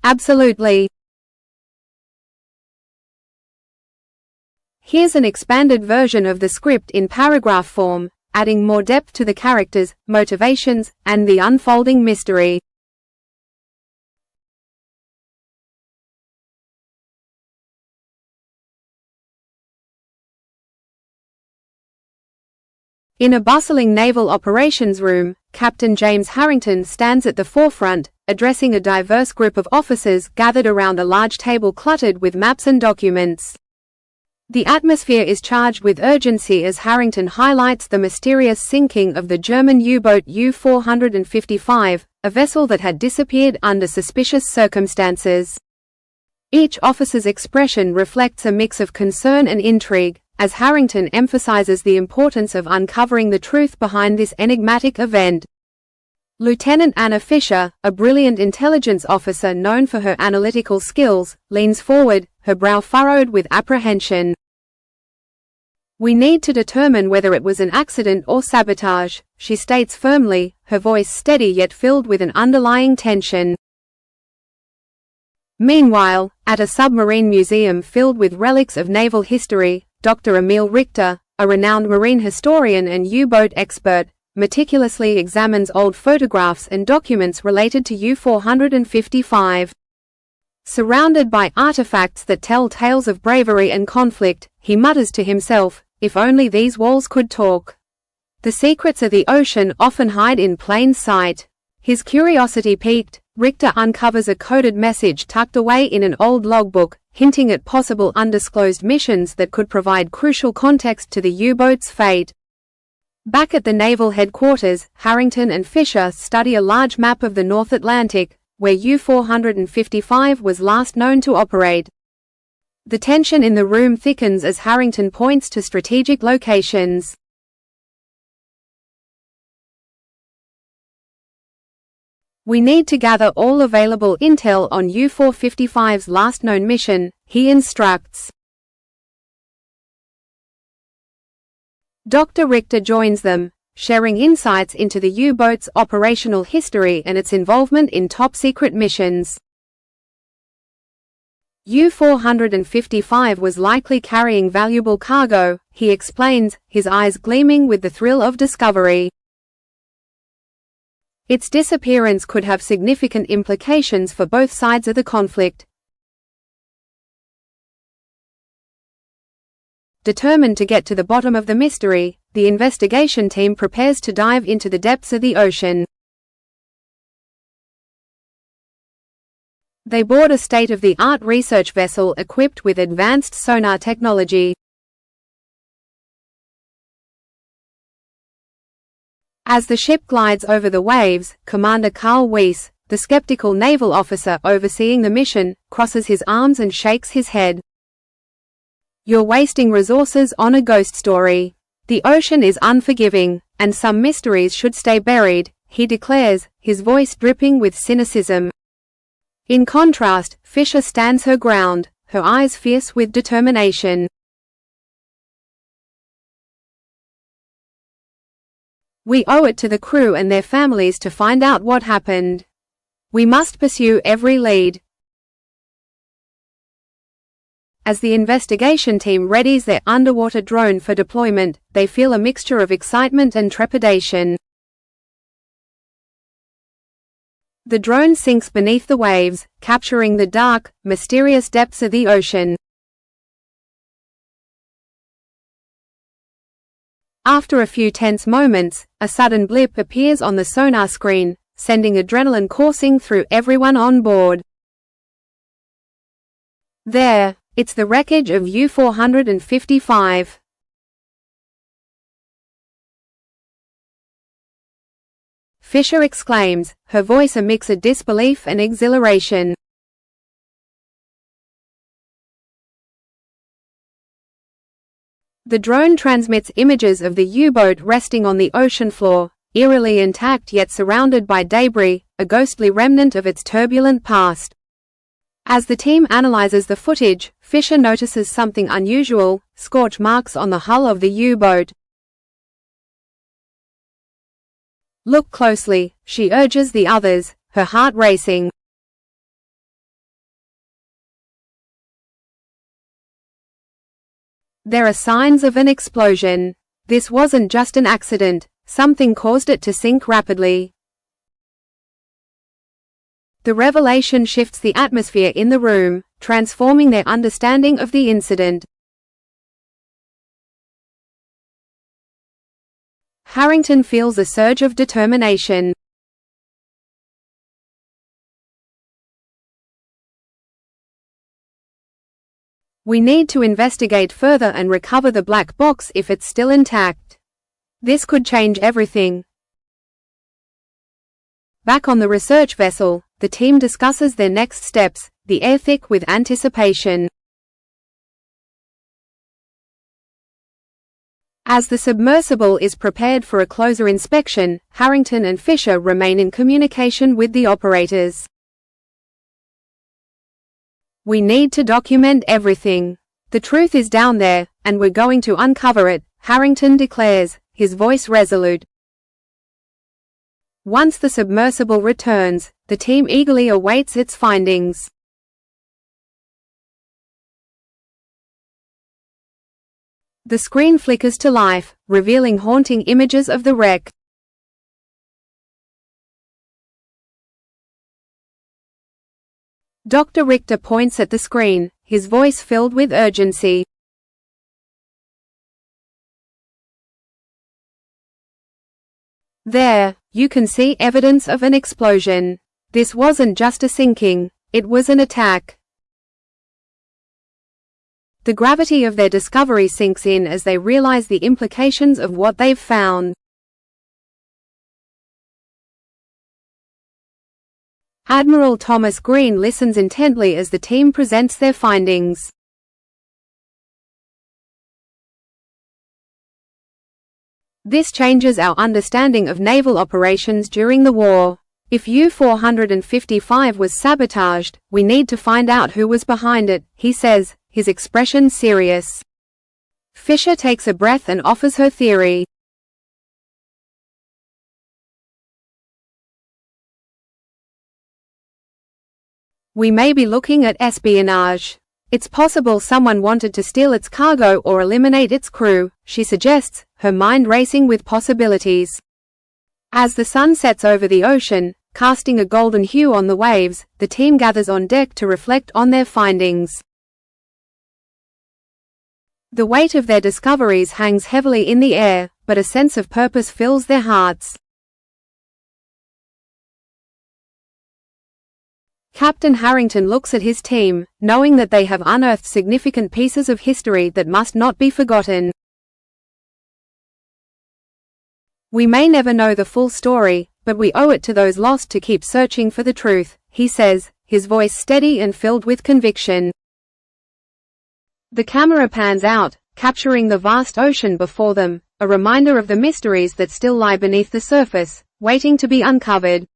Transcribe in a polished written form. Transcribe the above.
Absolutely. Here's an expanded version of the script in paragraph form, adding more depth to the characters, motivations, and the unfolding mystery. In a bustling naval operations room, Captain James Harrington stands at the forefront, addressing a diverse group of officers gathered around a large table cluttered with maps and documents. The atmosphere is charged with urgency as Harrington highlights the mysterious sinking of the German U-boat U-455, a vessel that had disappeared under suspicious circumstances. Each officer's expression reflects a mix of concern and intrigue, as Harrington emphasizes the importance of uncovering the truth behind this enigmatic event. Lieutenant Anna Fisher, a brilliant intelligence officer known for her analytical skills, leans forward, her brow furrowed with apprehension. "We need to determine whether it was an accident or sabotage," she states firmly, her voice steady yet filled with an underlying tension. Meanwhile, at a submarine museum filled with relics of naval history, Dr. Emil Richter, a renowned marine historian and U-boat expert, meticulously examines old photographs and documents related to U-455. Surrounded by artifacts that tell tales of bravery and conflict, he mutters to himself, "If only these walls could talk." The secrets of the ocean often hide in plain sight. His curiosity piqued, Richter uncovers a coded message tucked away in an old logbook, hinting at possible undisclosed missions that could provide crucial context to the U-boat's fate. Back at the naval headquarters, Harrington and Fisher study a large map of the North Atlantic, where U-455 was last known to operate. The tension in the room thickens as Harrington points to strategic locations. "We need to gather all available intel on U-455's last known mission," he instructs. Dr. Richter joins them, sharing insights into the U-boat's operational history and its involvement in top-secret missions. U-455 was likely carrying valuable cargo, he explains, his eyes gleaming with the thrill of discovery. Its disappearance could have significant implications for both sides of the conflict. Determined to get to the bottom of the mystery, the investigation team prepares to dive into the depths of the ocean. They board a state-of-the-art research vessel equipped with advanced sonar technology. As the ship glides over the waves, Commander Carl Weiss, the skeptical naval officer overseeing the mission, crosses his arms and shakes his head. "You're wasting resources on a ghost story. The ocean is unforgiving, and some mysteries should stay buried," he declares, his voice dripping with cynicism. In contrast, Fisher stands her ground, her eyes fierce with determination. "We owe it to the crew and their families to find out what happened. We must pursue every lead." As the investigation team readies their underwater drone for deployment, they feel a mixture of excitement and trepidation. The drone sinks beneath the waves, capturing the dark, mysterious depths of the ocean. After a few tense moments, a sudden blip appears on the sonar screen, sending adrenaline coursing through everyone on board. There, it's the wreckage of U-455. Fisher exclaims, her voice a mix of disbelief and exhilaration. The drone transmits images of the U-boat resting on the ocean floor, eerily intact yet surrounded by debris, a ghostly remnant of its turbulent past. As the team analyzes the footage, Fisher notices something unusual: scorch marks on the hull of the U-boat. "Look closely," she urges the others, her heart racing. There are signs of an explosion. This wasn't just an accident, something caused it to sink rapidly. The revelation shifts the atmosphere in the room, transforming their understanding of the incident. Harrington feels a surge of determination. We need to investigate further and recover the black box if it's still intact. This could change everything. Back on the research vessel, the team discusses their next steps, the air thick with anticipation. As the submersible is prepared for a closer inspection, Harrington and Fisher remain in communication with the operators. We need to document everything. The truth is down there, and we're going to uncover it, Harrington declares, his voice resolute. Once the submersible returns, the team eagerly awaits its findings. The screen flickers to life, revealing haunting images of the wreck. Dr. Richter points at the screen, his voice filled with urgency. There, you can see evidence of an explosion. This wasn't just a sinking, it was an attack. The gravity of their discovery sinks in as they realize the implications of what they've found. Admiral Thomas Green listens intently as the team presents their findings. This changes our understanding of naval operations during the war. If U-455 was sabotaged, we need to find out who was behind it, he says, his expression serious. Fisher takes a breath and offers her theory. We may be looking at espionage. It's possible someone wanted to steal its cargo or eliminate its crew, she suggests, her mind racing with possibilities. As the sun sets over the ocean, casting a golden hue on the waves, the team gathers on deck to reflect on their findings. The weight of their discoveries hangs heavily in the air, but a sense of purpose fills their hearts. Captain Harrington looks at his team, knowing that they have unearthed significant pieces of history that must not be forgotten. We may never know the full story, but we owe it to those lost to keep searching for the truth, he says, his voice steady and filled with conviction. The camera pans out, capturing the vast ocean before them, a reminder of the mysteries that still lie beneath the surface, waiting to be uncovered.